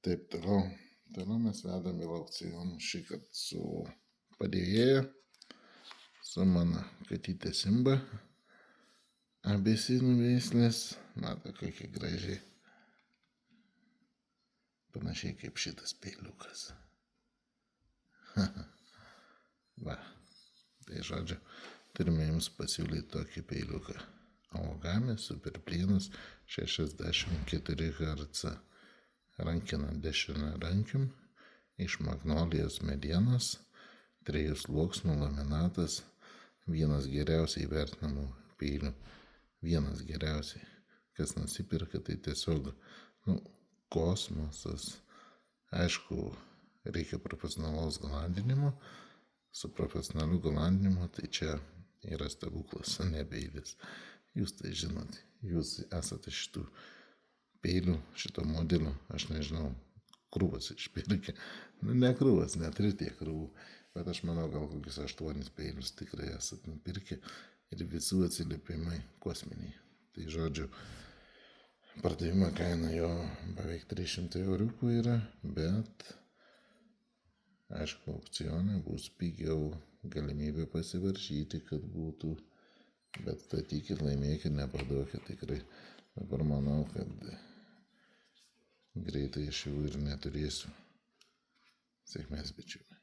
Taip toliau. Toliau mes vedam į aukcioną šį kartą su padėjėja, su mano katytė Simba. Abesinų veislės, mato kokia gražiai. Panašiai kaip šitas peiliukas. Va, tai žodžiu, turime jums pasiūlyti tokį peiliuką. Aogami superplynus 64 Hz. Rankina dešinę rankim, iš magnolijos medienos, 3 sluoksnių laminatas, vienas geriausiai vertinamų peilių. Vienas geriausiai. Kas nusipirka, tai tiesiog kosmosas. Aišku, reikia profesionalaus galandinimo. Su profesionaliu galandinimu tai čia yra stebuklas, ne peilis. Jūs tai žinot, jūs esate šitų peilių, šito modelio, aš nežinau, krūvas išpirkė. Ne krūvas, neturiu tiek krūvų, bet aš manau, gal kokius 8 peilius tikrai esate nupirkę ir visų atsiliepimai kosminiai. Tai žodžiu, pardavimo kaina jo beveik 300 euriukų yra, bet aišku, aukcione bus pigiau, galimybė pasivaržyti, kad būtų, bet statykit, laimėkit, neparduokit tikrai. Dabar manau, kad greitai aš jau ir neturėsiu. Sėkmės, bičiuliai.